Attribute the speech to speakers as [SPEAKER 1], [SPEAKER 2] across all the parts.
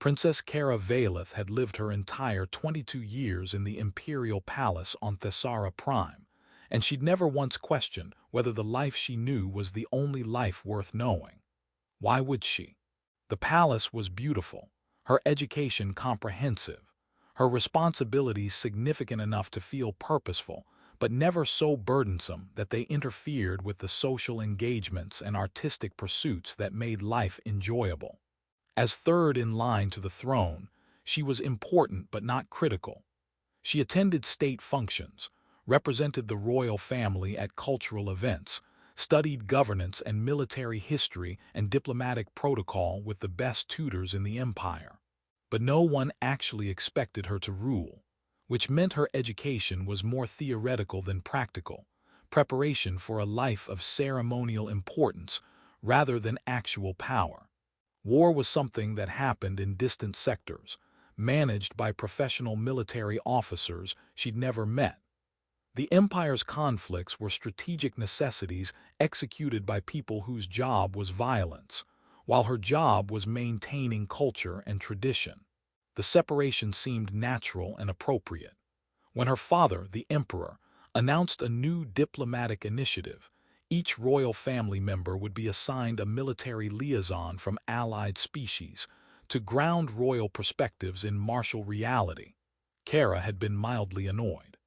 [SPEAKER 1] Princess Keira Valeth had lived her entire 22 years in the Imperial Palace on Thessara Prime, and she'd never once questioned whether the life she knew was the only life worth knowing. Why would she? The palace was beautiful, her education comprehensive, her responsibilities significant enough to feel purposeful, but never so burdensome that they interfered with the social engagements and artistic pursuits that made life enjoyable. As third in line to the throne, she was important but not critical. She attended state functions, represented the royal family at cultural events, studied governance and military history and diplomatic protocol with the best tutors in the empire. But no one actually expected her to rule, which meant her education was more theoretical than practical, preparation for a life of ceremonial importance rather than actual power. War was something that happened in distant sectors, managed by professional military officers she'd never met. The empire's conflicts were strategic necessities executed by people whose job was violence, while her job was maintaining culture and tradition. The separation seemed natural and appropriate. When her father, the emperor, announced a new diplomatic initiative, each royal family member would be assigned a military liaison from allied species to ground royal perspectives in martial reality. Keira had been mildly annoyed.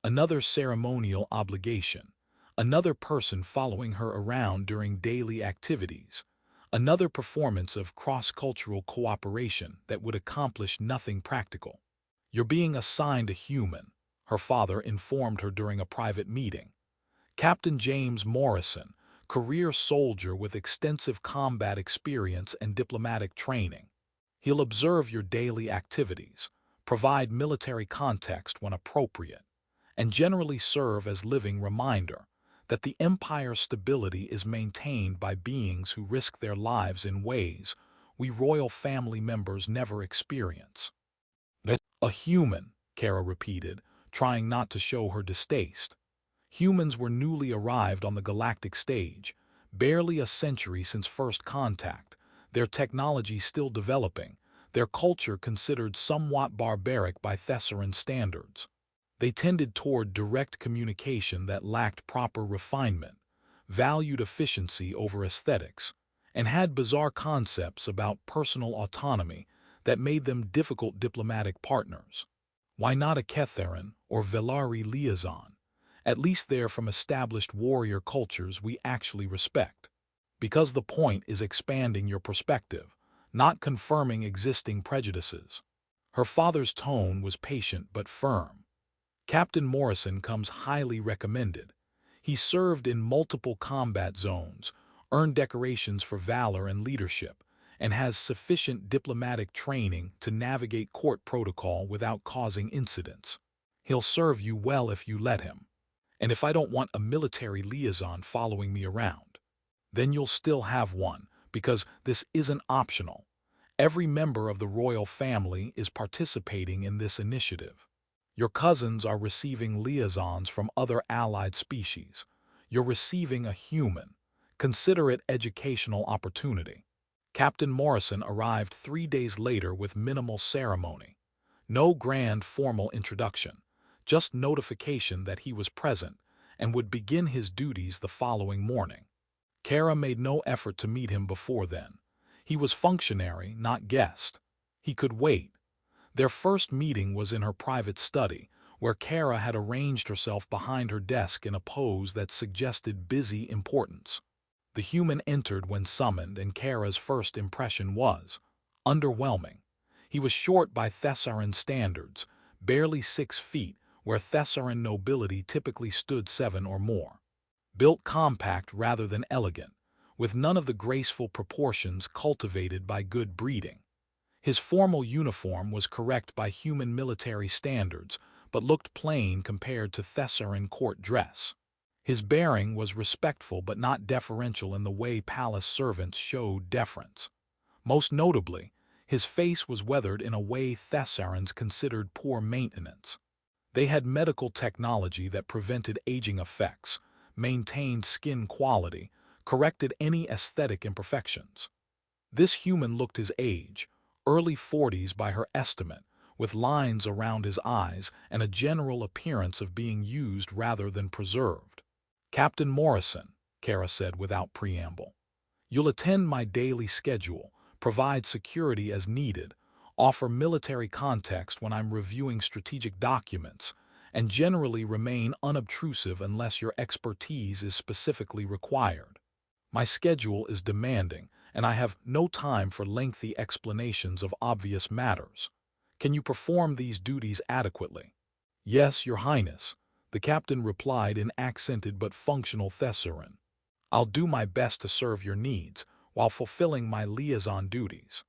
[SPEAKER 1] Another ceremonial obligation, another person following her around during daily activities, another performance of cross-cultural cooperation that would accomplish nothing practical. "You're being assigned a human," her father informed her during a private meeting. Captain James Morrison, career soldier with extensive combat experience and diplomatic training. He'll observe your daily activities, provide military context when appropriate, and generally serve as living reminder that the empire's stability is maintained by beings who risk their lives in ways we royal family members never experience. "A human," Keira repeated, trying not to show her distaste. Humans were newly arrived on the galactic stage, barely a century since first contact, their technology still developing, their culture considered somewhat barbaric by Thessaran standards. They tended toward direct communication that lacked proper refinement, valued efficiency over aesthetics, and had bizarre concepts about personal autonomy that made them difficult diplomatic partners. Why not a Thessaran or Velari liaison? At least they're from established warrior cultures we actually respect. Because the point is expanding your perspective, not confirming existing prejudices. Her father's tone was patient but firm. Captain Morrison comes highly recommended. He served in multiple combat zones, earned decorations for valor and leadership, and has sufficient diplomatic training to navigate court protocol without causing incidents. He'll serve you well if you let him. And if I don't want a military liaison following me around, then you'll still have one, because this isn't optional. Every member of the royal family is participating in this initiative. Your cousins are receiving liaisons from other allied species. You're receiving a human. Consider it educational opportunity. Captain Morrison arrived 3 days later with minimal ceremony. No grand formal introduction, just notification that he was present and would begin his duties the following morning. Keira made no effort to meet him before then. He was functionary, not guest. He could wait. Their first meeting was in her private study, where Keira had arranged herself behind her desk in a pose that suggested busy importance. The human entered when summoned, and Keira's first impression was underwhelming. He was short by Thessaran standards, barely 6 feet, where Thessaran nobility typically stood 7 or more. Built compact rather than elegant, with none of the graceful proportions cultivated by good breeding. His formal uniform was correct by human military standards, but looked plain compared to Thessaran court dress. His bearing was respectful but not deferential in the way palace servants showed deference. Most notably, his face was weathered in a way Thessarans considered poor maintenance. They had medical technology that prevented aging effects, maintained skin quality, corrected any aesthetic imperfections. This human looked his age, early 40s by her estimate, with lines around his eyes and a general appearance of being used rather than preserved. "Captain Morrison," Keira said without preamble, "you'll attend my daily schedule, provide security as needed, offer military context when I'm reviewing strategic documents, and generally remain unobtrusive unless your expertise is specifically required. My schedule is demanding, and I have no time for lengthy explanations of obvious matters. Can you perform these duties adequately?" "Yes, Your Highness," the captain replied in accented but functional Thessaran. "I'll do my best to serve your needs while fulfilling my liaison duties."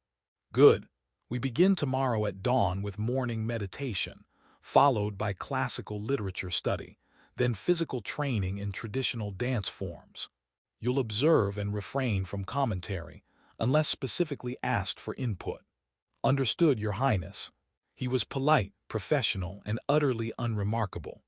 [SPEAKER 1] "Good. We begin tomorrow at dawn with morning meditation, followed by classical literature study, then physical training in traditional dance forms. You'll observe and refrain from commentary, unless specifically asked for input." "Understood, Your Highness." He was polite, professional, and utterly unremarkable.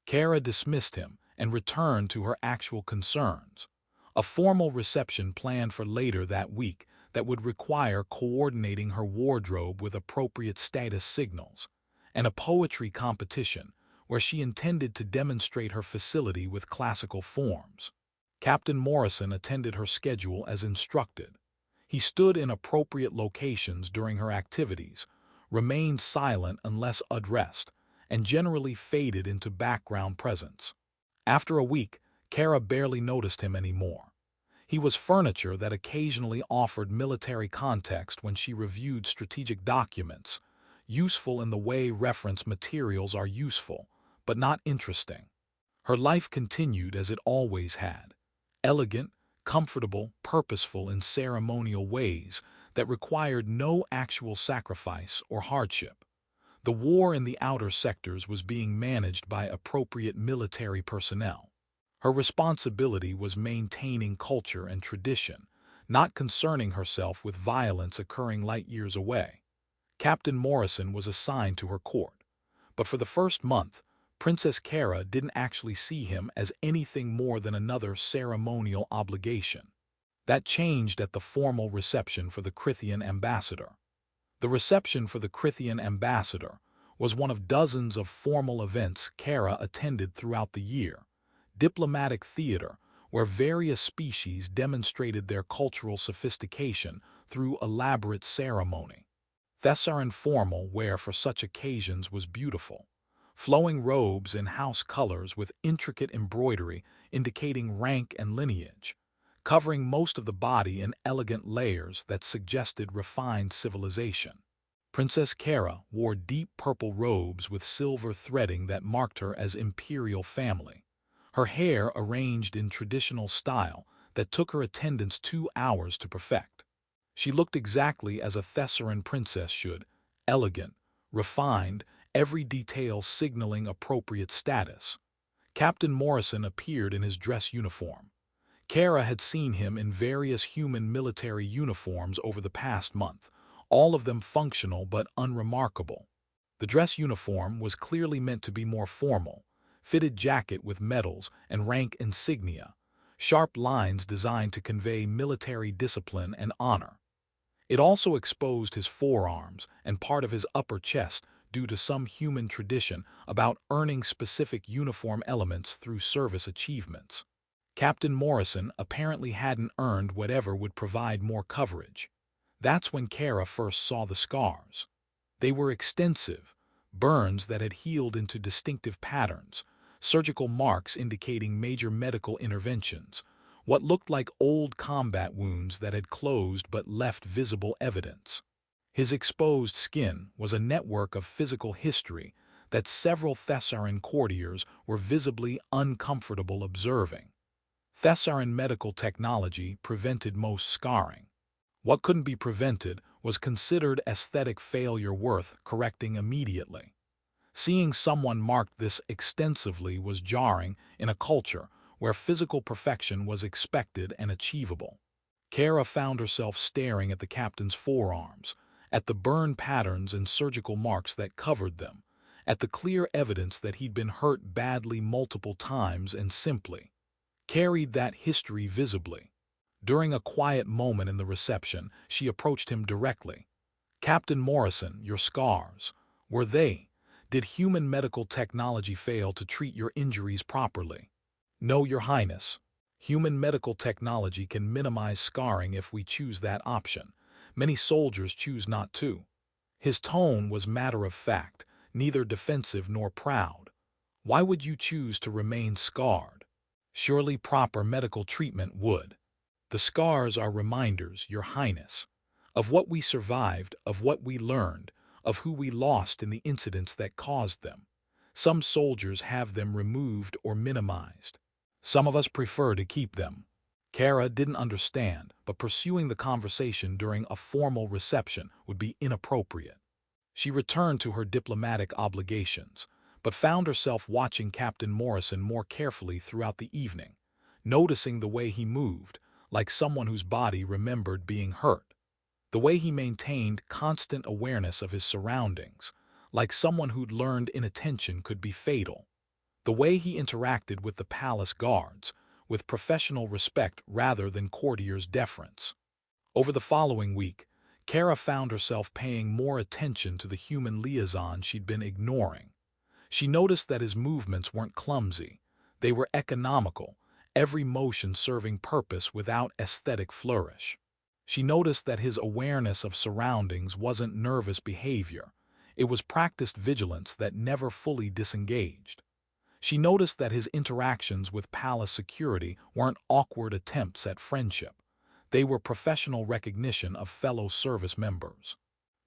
[SPEAKER 1] Keira dismissed him and returned to her actual concerns. A formal reception planned for later that week that would require coordinating her wardrobe with appropriate status signals, and a poetry competition where she intended to demonstrate her facility with classical forms. Captain Morrison attended her schedule as instructed. He stood in appropriate locations during her activities, remained silent unless addressed, and generally faded into background presence. After a week, Keira barely noticed him anymore. He was furniture that occasionally offered military context when she reviewed strategic documents, useful in the way reference materials are useful, but not interesting. Her life continued as it always had. Elegant, comfortable, purposeful in ceremonial ways that required no actual sacrifice or hardship. The war in the outer sectors was being managed by appropriate military personnel. Her responsibility was maintaining culture and tradition, not concerning herself with violence occurring light years away. Captain Morrison was assigned to her court, but for the first month, Princess Keira didn't actually see him as anything more than another ceremonial obligation. That changed at the formal reception for the Crithian ambassador. The reception for the Crithian ambassador was one of dozens of formal events Keira attended throughout the year, diplomatic theater where various species demonstrated their cultural sophistication through elaborate ceremony. Thessaran formal wear for such occasions was beautiful. Flowing robes in house colors with intricate embroidery indicating rank and lineage, covering most of the body in elegant layers that suggested refined civilization. Princess Keira wore deep purple robes with silver threading that marked her as imperial family. Her hair arranged in traditional style that took her attendants 2 hours to perfect. She looked exactly as a Thessaran princess should, elegant, refined, every detail signaling appropriate status. Captain Morrison appeared in his dress uniform. Keira had seen him in various human military uniforms over the past month, all of them functional but unremarkable. The dress uniform was clearly meant to be more formal, fitted jacket with medals and rank insignia, sharp lines designed to convey military discipline and honor. It also exposed his forearms and part of his upper chest due to some human tradition about earning specific uniform elements through service achievements. Captain Morrison apparently hadn't earned whatever would provide more coverage. That's when Keira first saw the scars. They were extensive, burns that had healed into distinctive patterns, surgical marks indicating major medical interventions, what looked like old combat wounds that had closed but left visible evidence. His exposed skin was a network of physical history that several Thessaran courtiers were visibly uncomfortable observing. Thessaran medical technology prevented most scarring. What couldn't be prevented was considered aesthetic failure worth correcting immediately. Seeing someone marked this extensively was jarring in a culture where physical perfection was expected and achievable. Keira found herself staring at the captain's forearms, at the burn patterns and surgical marks that covered them, at the clear evidence that he'd been hurt badly multiple times and simply carried that history visibly. During a quiet moment in the reception, she approached him directly. Captain Morrison, your scars. Were they? Did human medical technology fail to treat your injuries properly? No, Your Highness. Human medical technology can minimize scarring if we choose that option. Many soldiers choose not to. His tone was matter-of-fact, neither defensive nor proud. Why would you choose to remain scarred? Surely proper medical treatment would. The scars are reminders, Your Highness, of what we survived, of what we learned, of who we lost in the incidents that caused them. Some soldiers have them removed or minimized. Some of us prefer to keep them. Keira didn't understand, but pursuing the conversation during a formal reception would be inappropriate. She returned to her diplomatic obligations, but found herself watching Captain Morrison more carefully throughout the evening, noticing the way he moved, like someone whose body remembered being hurt. The way he maintained constant awareness of his surroundings, like someone who'd learned inattention could be fatal. The way he interacted with the palace guards, with professional respect rather than courtiers' deference. Over the following week, Keira found herself paying more attention to the human liaison she'd been ignoring. She noticed that his movements weren't clumsy. They were economical, every motion serving purpose without aesthetic flourish. She noticed that his awareness of surroundings wasn't nervous behavior. It was practiced vigilance that never fully disengaged. She noticed that his interactions with palace security weren't awkward attempts at friendship. They were professional recognition of fellow service members.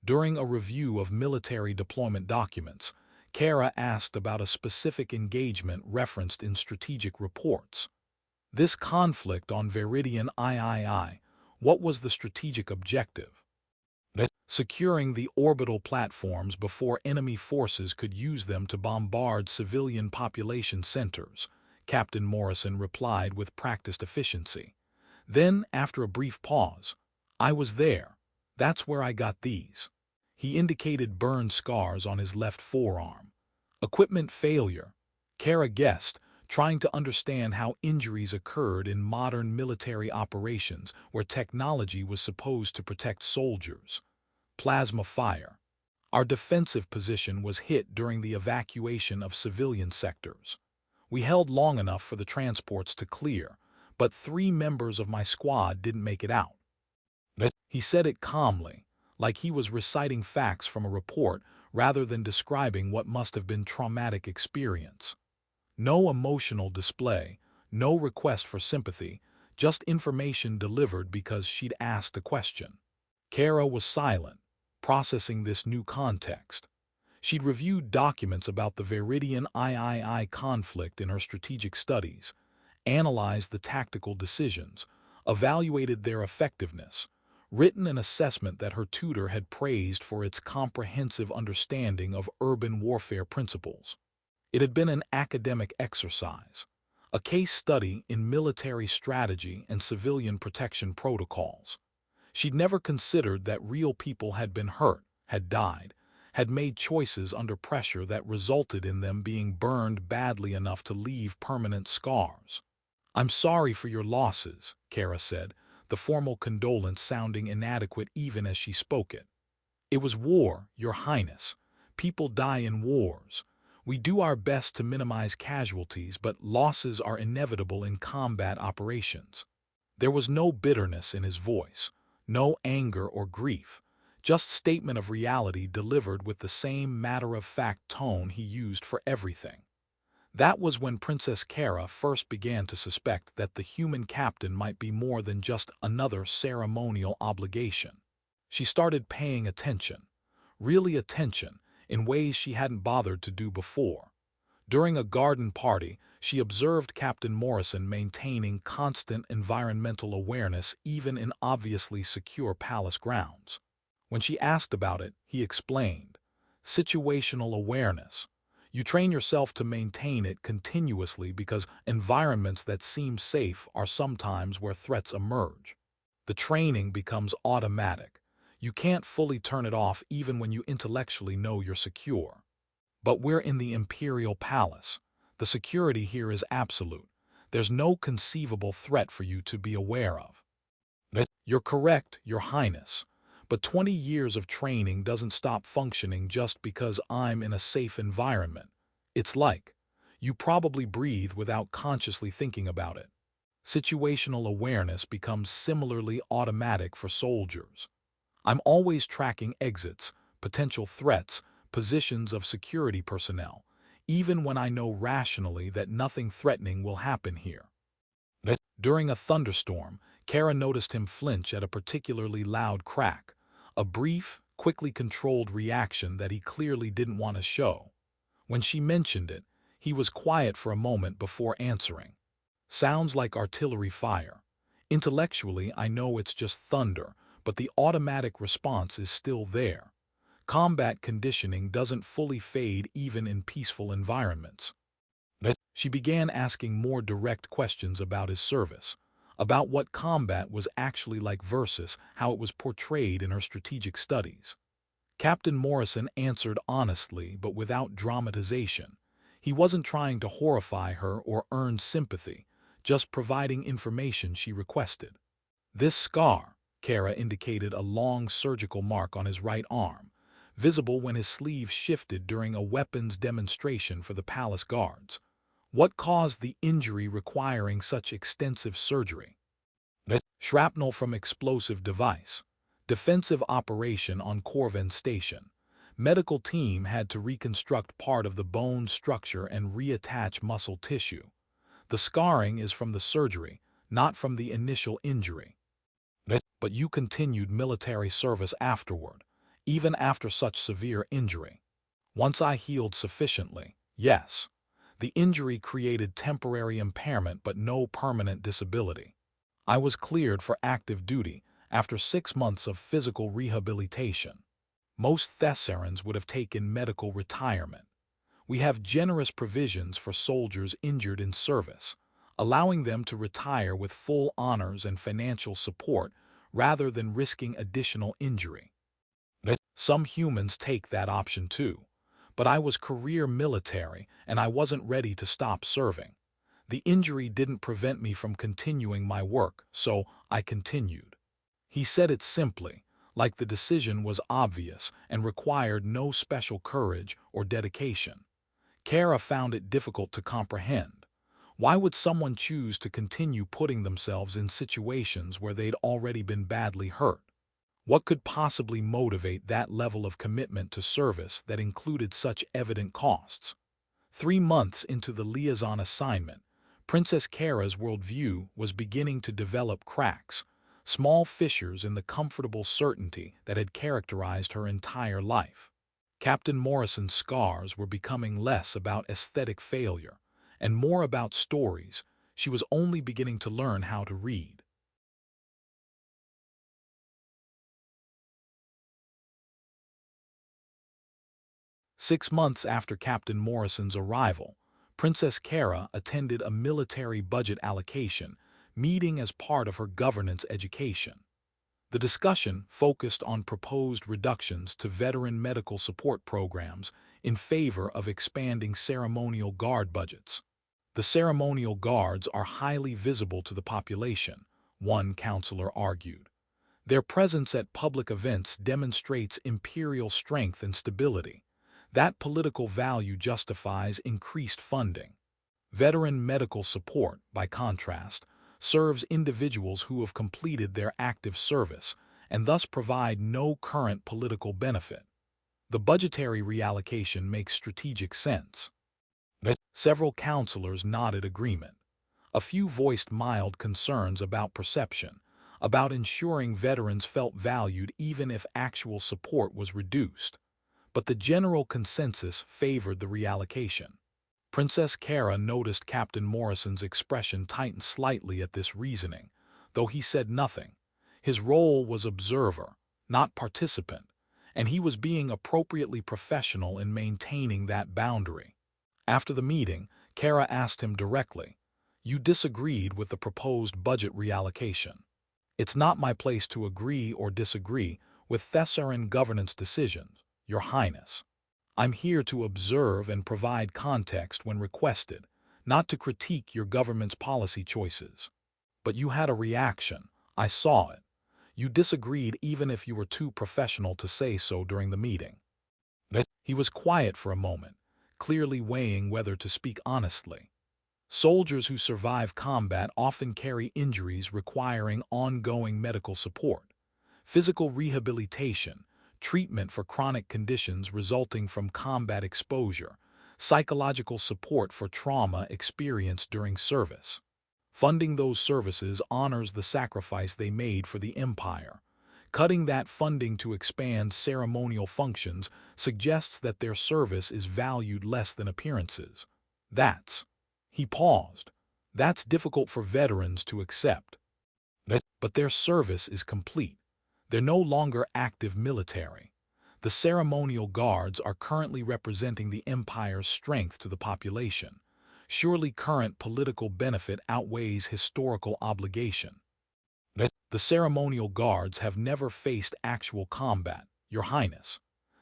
[SPEAKER 1] During a review of military deployment documents, Keira asked about a specific engagement referenced in strategic reports. This conflict on Veridian III, what was the strategic objective? Securing the orbital platforms before enemy forces could use them to bombard civilian population centers, Captain Morrison replied with practiced efficiency. Then, after a brief pause, I was there. That's where I got these. He indicated burn scars on his left forearm. Equipment failure. Keira guessed, trying to understand how injuries occurred in modern military operations where technology was supposed to protect soldiers. Plasma fire. Our defensive position was hit during the evacuation of civilian sectors. We held long enough for the transports to clear, but 3 members of my squad didn't make it out. He said it calmly, like he was reciting facts from a report rather than describing what must have been traumatic experience. No emotional display, no request for sympathy, just information delivered because she'd asked a question. Keira was silent, processing this new context. She'd reviewed documents about the Veridian III conflict in her strategic studies, analyzed the tactical decisions, evaluated their effectiveness, written an assessment that her tutor had praised for its comprehensive understanding of urban warfare principles. It had been an academic exercise, a case study in military strategy and civilian protection protocols. She'd never considered that real people had been hurt, had died, had made choices under pressure that resulted in them being burned badly enough to leave permanent scars. I'm sorry for your losses, Keira said, the formal condolence sounding inadequate even as she spoke it. It was war, Your Highness. People die in wars. We do our best to minimize casualties, but losses are inevitable in combat operations. There was no bitterness in his voice, no anger or grief, just statement of reality delivered with the same matter-of-fact tone he used for everything. That was when Princess Keira first began to suspect that the human captain might be more than just another ceremonial obligation. She started paying attention, really attention, in ways she hadn't bothered to do before. During a garden party, she observed Captain Morrison maintaining constant environmental awareness even in obviously secure palace grounds. When she asked about it, he explained, situational awareness. You train yourself to maintain it continuously because environments that seem safe are sometimes where threats emerge. The training becomes automatic. You can't fully turn it off even when you intellectually know you're secure. But we're in the Imperial Palace. The security here is absolute. There's no conceivable threat for you to be aware of. You're correct, Your Highness. But 20 years of training doesn't stop functioning just because I'm in a safe environment. It's like, you probably breathe without consciously thinking about it. Situational awareness becomes similarly automatic for soldiers. I'm always tracking exits, potential threats, positions of security personnel, even when I know rationally that nothing threatening will happen here. During a thunderstorm, Keira noticed him flinch at a particularly loud crack, a brief, quickly controlled reaction that he clearly didn't want to show. When she mentioned it, he was quiet for a moment before answering. Sounds like artillery fire. Intellectually, I know it's just thunder, but the automatic response is still there. Combat conditioning doesn't fully fade even in peaceful environments. She began asking more direct questions about his service, about what combat was actually like versus how it was portrayed in her strategic studies. Captain Morrison answered honestly but without dramatization. He wasn't trying to horrify her or earn sympathy, just providing information she requested. This scar, Keira indicated a long surgical mark on his right arm, visible when his sleeve shifted during a weapons demonstration for the palace guards. What caused the injury requiring such extensive surgery? Shrapnel from explosive device. Defensive operation on Corvin Station. Medical team had to reconstruct part of the bone structure and reattach muscle tissue. The scarring is from the surgery, not from the initial injury. But you continued military service afterward, even after such severe injury. Once I healed sufficiently, yes. The injury created temporary impairment but no permanent disability. I was cleared for active duty after 6 months of physical rehabilitation. Most Thessarans would have taken medical retirement. We have generous provisions for soldiers injured in service, allowing them to retire with full honors and financial support rather than risking additional injury. Some humans take that option too. But I was career military and I wasn't ready to stop serving. The injury didn't prevent me from continuing my work, so I continued. He said it simply, like the decision was obvious and required no special courage or dedication. Keira found it difficult to comprehend. Why would someone choose to continue putting themselves in situations where they'd already been badly hurt? What could possibly motivate that level of commitment to service that included such evident costs? 3 months into the liaison assignment, Princess Keira's worldview was beginning to develop cracks, small fissures in the comfortable certainty that had characterized her entire life. Captain Morrison's scars were becoming less about aesthetic failure and more about stories she was only beginning to learn how to read. Six months after Captain Morrison's arrival, Princess Keira attended a military budget allocation meeting as part of her governance education. The discussion focused on proposed reductions to veteran medical support programs in favor of expanding ceremonial guard budgets. The ceremonial guards are highly visible to the population, one counselor argued. Their presence at public events demonstrates imperial strength and stability. That political value justifies increased funding. Veteran medical support, by contrast, serves individuals who have completed their active service and thus provide no current political benefit. The budgetary reallocation makes strategic sense. Several counselors nodded agreement. A few voiced mild concerns about perception, about ensuring veterans felt valued even if actual support was reduced. But the general consensus favored the reallocation. Princess Keira noticed Captain Morrison's expression tighten slightly at this reasoning, though he said nothing. His role was observer, not participant, and he was being appropriately professional in maintaining that boundary. After the meeting, Keira asked him directly, "You disagreed with the proposed budget reallocation." "It's not my place to agree or disagree with Thessaran governance decisions, Your Highness. I'm here to observe and provide context when requested, not to critique your government's policy choices." "But you had a reaction. I saw it. You disagreed even if you were too professional to say so during the meeting. He was quiet for a moment, clearly weighing whether to speak honestly. Soldiers who survive combat often carry injuries requiring ongoing medical support, physical rehabilitation, treatment for chronic conditions resulting from combat exposure, psychological support for trauma experienced during service. Funding those services honors the sacrifice they made for the empire. Cutting that funding to expand ceremonial functions suggests that their service is valued less than appearances. He paused. That's difficult for veterans to accept. But their service is complete. They're no longer active military. The ceremonial guards are currently representing the empire's strength to the population. Surely current political benefit outweighs historical obligation. The ceremonial guards have never faced actual combat, Your Highness.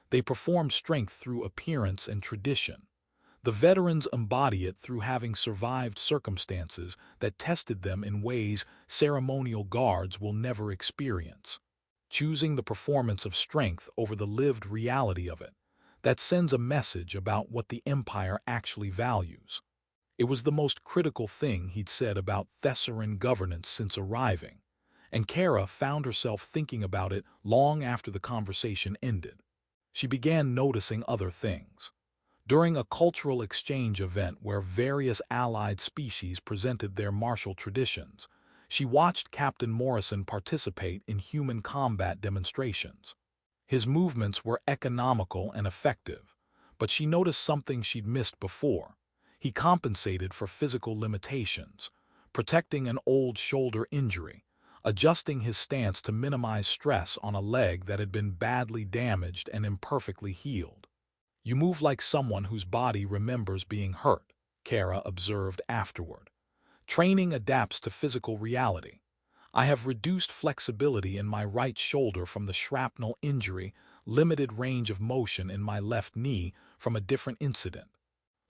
[SPEAKER 1] They perform strength through appearance and tradition. The veterans embody it through having survived circumstances that tested them in ways ceremonial guards will never experience. Choosing the performance of strength over the lived reality of it, that sends a message about what the Empire actually values. It was the most critical thing he'd said about Thessaran governance since arriving, and Keira found herself thinking about it long after the conversation ended. She began noticing other things. During a cultural exchange event where various allied species presented their martial traditions, she watched Captain Morrison participate in human combat demonstrations. His movements were economical and effective, but she noticed something she'd missed before. He compensated for physical limitations, protecting an old shoulder injury, adjusting his stance to minimize stress on a leg that had been badly damaged and imperfectly healed. You move like someone whose body remembers being hurt, Keira observed afterward. Training adapts to physical reality. I have reduced flexibility in my right shoulder from the shrapnel injury, limited range of motion in my left knee from a different incident.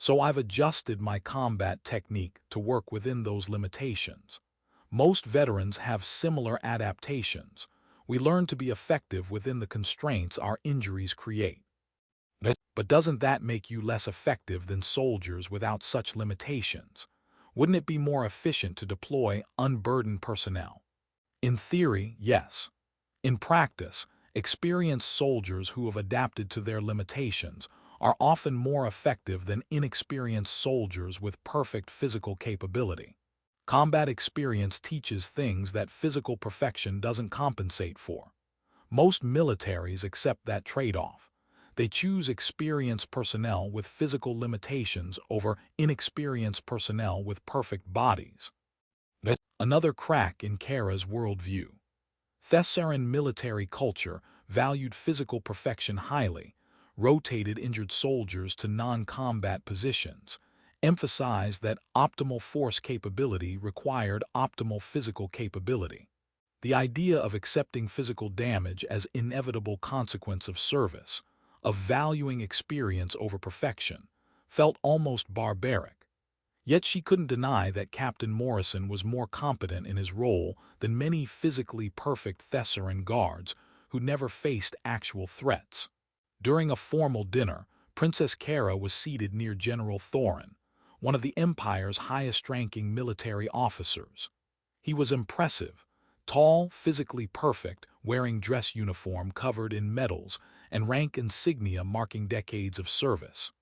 [SPEAKER 1] So I've adjusted my combat technique to work within those limitations. Most veterans have similar adaptations. We learn to be effective within the constraints our injuries create. But doesn't that make you less effective than soldiers without such limitations? Wouldn't it be more efficient to deploy unburdened personnel? In theory, yes. In practice, experienced soldiers who have adapted to their limitations are often more effective than inexperienced soldiers with perfect physical capability. Combat experience teaches things that physical perfection doesn't compensate for. Most militaries accept that trade-off. They choose experienced personnel with physical limitations over inexperienced personnel with perfect bodies. Another crack in Keira's worldview. Thessaran military culture valued physical perfection highly, rotated injured soldiers to non-combat positions, emphasized that optimal force capability required optimal physical capability. The idea of accepting physical damage as inevitable consequence of service, of valuing experience over perfection, felt almost barbaric. Yet she couldn't deny that Captain Morrison was more competent in his role than many physically perfect Thessaran guards who never faced actual threats. During a formal dinner, Princess Keira was seated near General Thorin, one of the Empire's highest-ranking military officers. He was impressive, tall, physically perfect, wearing dress uniform covered in medals and rank insignia marking decades of service.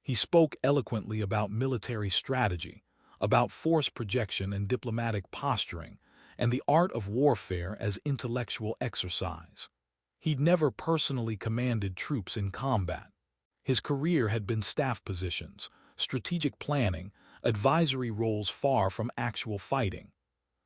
[SPEAKER 1] He spoke eloquently about military strategy, about force projection and diplomatic posturing, and the art of warfare as intellectual exercise. He'd never personally commanded troops in combat. His career had been staff positions, strategic planning, advisory roles far from actual fighting.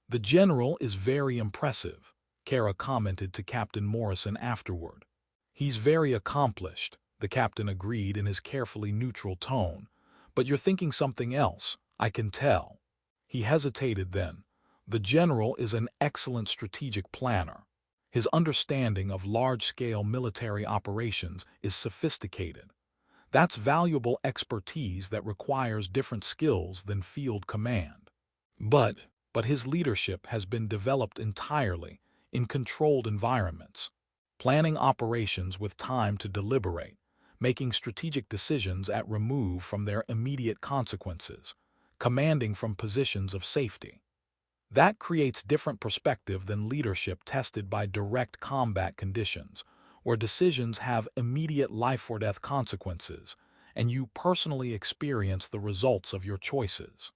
[SPEAKER 1] "The general is very impressive," Keira commented to Captain Morrison afterward. "He's very accomplished," the captain agreed in his carefully neutral tone. "But you're thinking something else, I can tell." He hesitated then. "The general is an excellent strategic planner. His understanding of large-scale military operations is sophisticated. That's valuable expertise that requires different skills than field command. But his leadership has been developed entirely, in controlled environments, planning operations with time to deliberate, making strategic decisions at remove from their immediate consequences, commanding from positions of safety. That creates different perspective than leadership tested by direct combat conditions, where decisions have immediate life-or-death consequences, and you personally experience the results of your choices.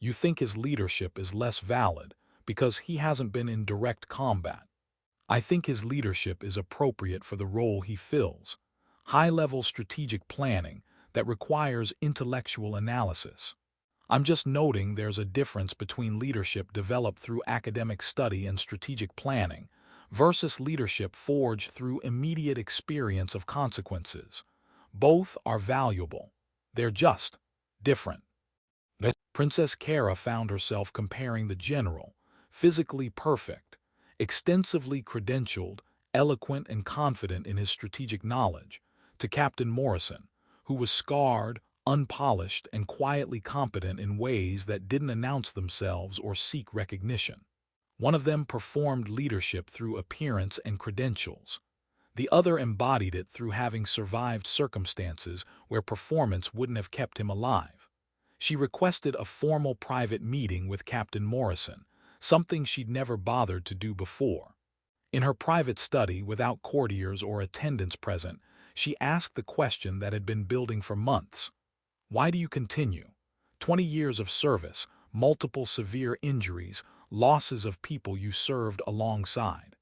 [SPEAKER 1] You think his leadership is less valid because he hasn't been in direct combat. I think his leadership is appropriate for the role he fills, high-level strategic planning that requires intellectual analysis. I'm just noting there's a difference between leadership developed through academic study and strategic planning versus leadership forged through immediate experience of consequences. Both are valuable. They're just different. Princess Keira found herself comparing the general, physically perfect, extensively credentialed, eloquent and confident in his strategic knowledge, to Captain Morrison, who was scarred, unpolished, and quietly competent in ways that didn't announce themselves or seek recognition. One of them performed leadership through appearance and credentials. The other embodied it through having survived circumstances where performance wouldn't have kept him alive. She requested a formal private meeting with Captain Morrison, something she'd never bothered to do before. In her private study, without courtiers or attendants present, she asked the question that had been building for months. Why do you continue? 20 years of service, multiple severe injuries, losses of people you served alongside.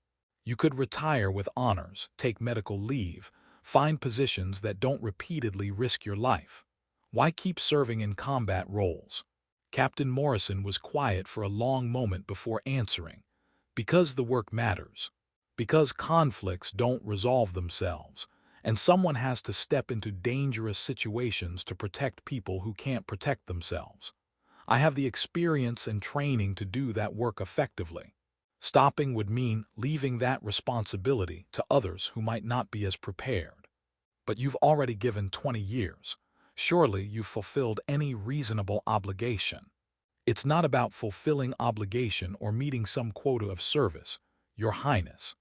[SPEAKER 1] You could retire with honors, take medical leave, find positions that don't repeatedly risk your life. Why keep serving in combat roles? Captain Morrison was quiet for a long moment before answering. Because the work matters. Because conflicts don't resolve themselves, and someone has to step into dangerous situations to protect people who can't protect themselves. I have the experience and training to do that work effectively. Stopping would mean leaving that responsibility to others who might not be as prepared. But you've already given 20 years. Surely you've fulfilled any reasonable obligation. It's not about fulfilling obligation or meeting some quota of service, Your Highness.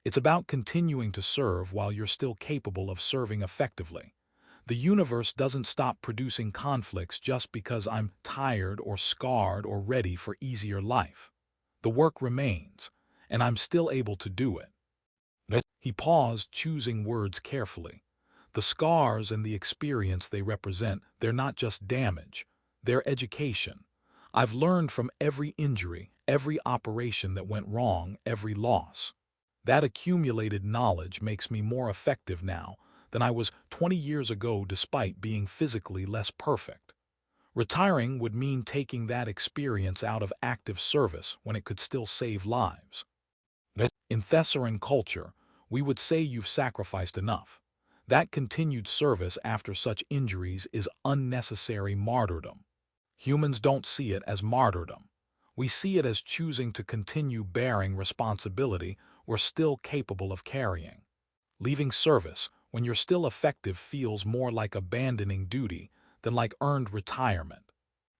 [SPEAKER 1] It's about continuing to serve while you're still capable of serving effectively. The universe doesn't stop producing conflicts just because I'm tired or scarred or ready for easier life. The work remains, and I'm still able to do it. He paused, choosing words carefully. The scars and the experience they represent, they're not just damage, they're education. I've learned from every injury, every operation that went wrong, every loss. That accumulated knowledge makes me more effective now than I was 20 years ago despite being physically less perfect. Retiring would mean taking that experience out of active service when it could still save lives. In Thessaran culture, we would say you've sacrificed enough. That continued service after such injuries is unnecessary martyrdom. Humans don't see it as martyrdom. We see it as choosing to continue bearing responsibility we're still capable of carrying. Leaving service when you're still effective feels more like abandoning duty than like earned retirement.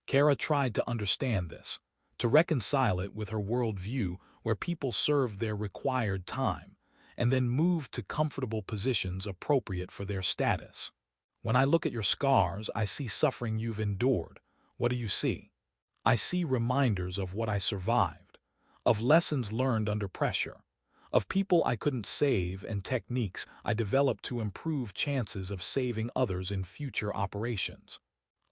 [SPEAKER 1] Keira tried to understand this, to reconcile it with her worldview where people served their required time and then moved to comfortable positions appropriate for their status. When I look at your scars, I see suffering you've endured. What do you see? I see reminders of what I survived, of lessons learned under pressure, of people I couldn't save and techniques I developed to improve chances of saving others in future operations,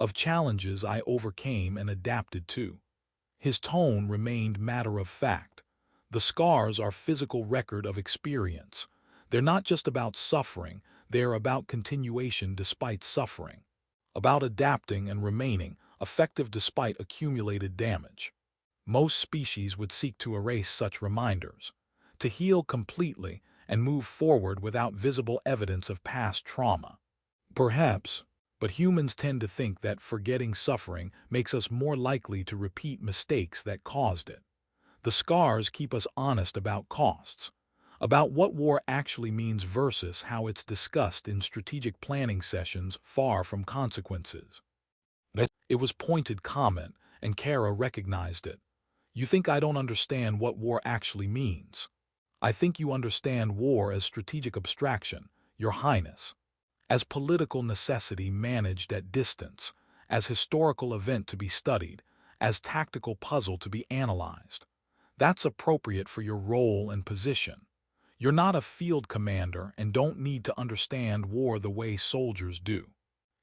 [SPEAKER 1] of challenges I overcame and adapted to. His tone remained matter-of-fact. The scars are physical record of experience. They're not just about suffering, they're about continuation despite suffering, about adapting and remaining effective despite accumulated damage. Most species would seek to erase such reminders, to heal completely and move forward without visible evidence of past trauma. Perhaps, but humans tend to think that forgetting suffering makes us more likely to repeat mistakes that caused it. The scars keep us honest about costs, about what war actually means versus how it's discussed in strategic planning sessions far from consequences. It was pointed comment, and Keira recognized it. You think I don't understand what war actually means. I think you understand war as strategic abstraction, Your Highness, as political necessity managed at distance, as historical event to be studied, as tactical puzzle to be analyzed. That's appropriate for your role and position. You're not a field commander and don't need to understand war the way soldiers do.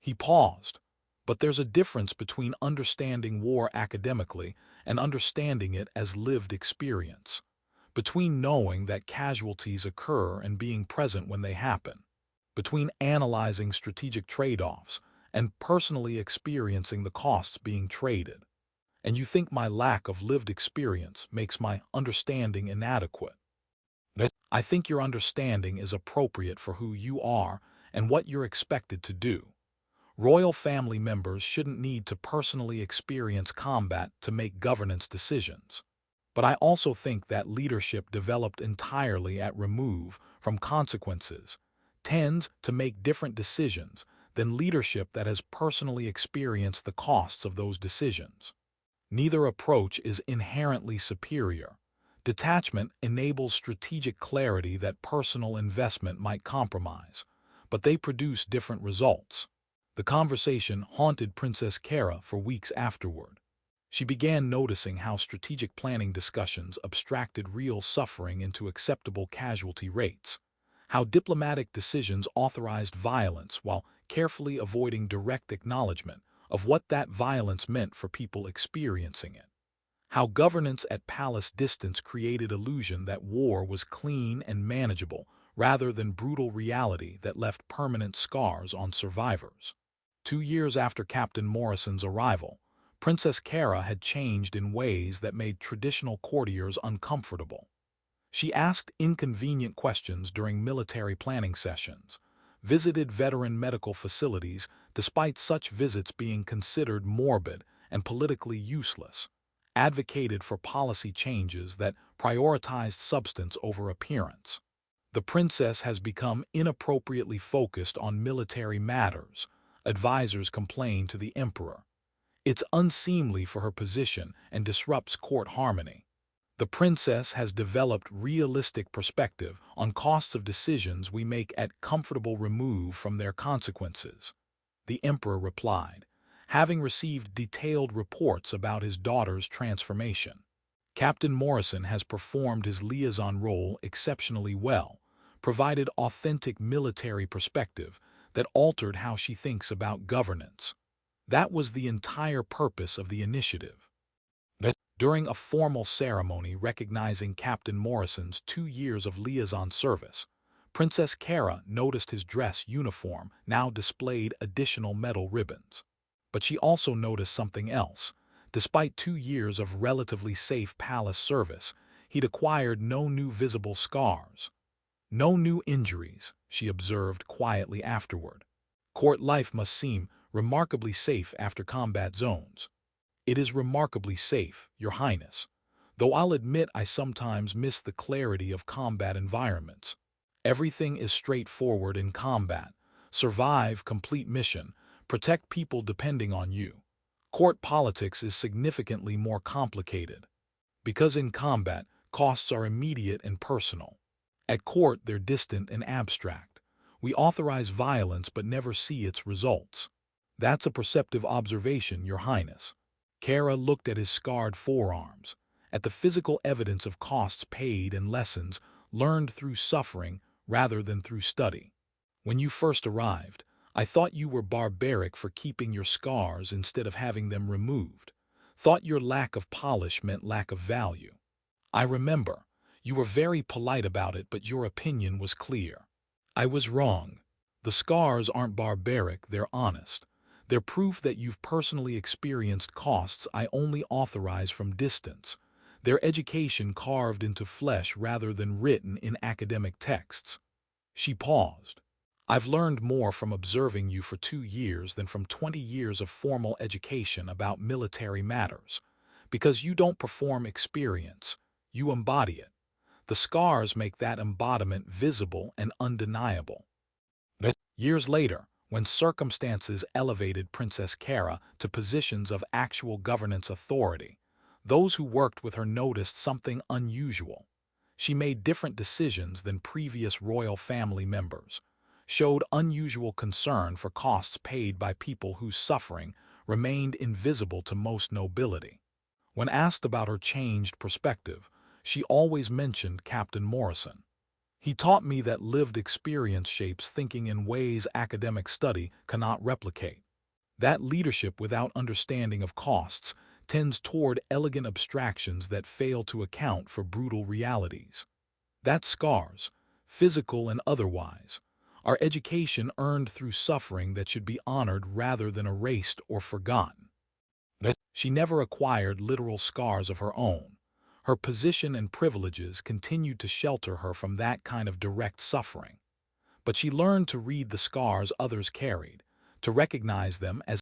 [SPEAKER 1] He paused. But there's a difference between understanding war academically and understanding it as lived experience, between knowing that casualties occur and being present when they happen, between analyzing strategic trade-offs and personally experiencing the costs being traded. And you think my lack of lived experience makes my understanding inadequate? I think your understanding is appropriate for who you are and what you're expected to do. Royal family members shouldn't need to personally experience combat to make governance decisions. But I also think that leadership developed entirely at remove from consequences tends to make different decisions than leadership that has personally experienced the costs of those decisions. Neither approach is inherently superior. Detachment enables strategic clarity that personal investment might compromise, but they produce different results. The conversation haunted Princess Keira for weeks afterward. She began noticing how strategic planning discussions abstracted real suffering into acceptable casualty rates, how diplomatic decisions authorized violence while carefully avoiding direct acknowledgement of what that violence meant for people experiencing it, how governance at palace distance created illusion that war was clean and manageable rather than brutal reality that left permanent scars on survivors. 2 years after Captain Morrison's arrival, Princess Keira had changed in ways that made traditional courtiers uncomfortable. She asked inconvenient questions during military planning sessions, visited veteran medical facilities despite such visits being considered morbid and politically useless, advocated for policy changes that prioritized substance over appearance. The princess has become inappropriately focused on military matters, advisors complained to the emperor. It's unseemly for her position and disrupts court harmony. The princess has developed realistic perspective on costs of decisions we make at comfortable remove from their consequences. The emperor replied, having received detailed reports about his daughter's transformation. Captain Morrison has performed his liaison role exceptionally well, provided authentic military perspective that altered how she thinks about governance. That was the entire purpose of the initiative. During a formal ceremony recognizing Captain Morrison's 2 years of liaison service, Princess Keira noticed his dress uniform now displayed additional metal ribbons. But she also noticed something else. Despite 2 years of relatively safe palace service, he'd acquired no new visible scars. No new injuries, she observed quietly afterward. Court life must seem remarkably safe after combat zones. It is remarkably safe, Your Highness, though I'll admit I sometimes miss the clarity of combat environments. Everything is straightforward in combat. Survive, complete mission, protect people depending on you. Court politics is significantly more complicated. Because in combat, costs are immediate and personal. At court, they're distant and abstract. We authorize violence but never see its results. That's a perceptive observation, Your Highness. Keira looked at his scarred forearms, at the physical evidence of costs paid and lessons learned through suffering rather than through study. When you first arrived, I thought you were barbaric for keeping your scars instead of having them removed. Thought your lack of polish meant lack of value. I remember. You were very polite about it, but your opinion was clear. I was wrong. The scars aren't barbaric, they're honest. They're proof that you've personally experienced costs I only authorize from distance. They're education carved into flesh rather than written in academic texts. She paused. I've learned more from observing you for 2 years than from 20 years of formal education about military matters. Because you don't perform experience, you embody it. The scars make that embodiment visible and undeniable. Years later, when circumstances elevated Princess Keira to positions of actual governance authority, Those who worked with her noticed something unusual. She made different decisions than previous royal family members, showed unusual concern for costs paid by people whose suffering remained invisible to most nobility. When asked about her changed perspective, she always mentioned Captain Morrison. He taught me that lived experience shapes thinking in ways academic study cannot replicate. That leadership without understanding of costs tends toward elegant abstractions that fail to account for brutal realities. That scars, physical and otherwise, are education earned through suffering that should be honored rather than erased or forgotten. She never acquired literal scars of her own. Her position and privileges continued to shelter her from that kind of direct suffering. But she learned to read the scars others carried, to recognize them as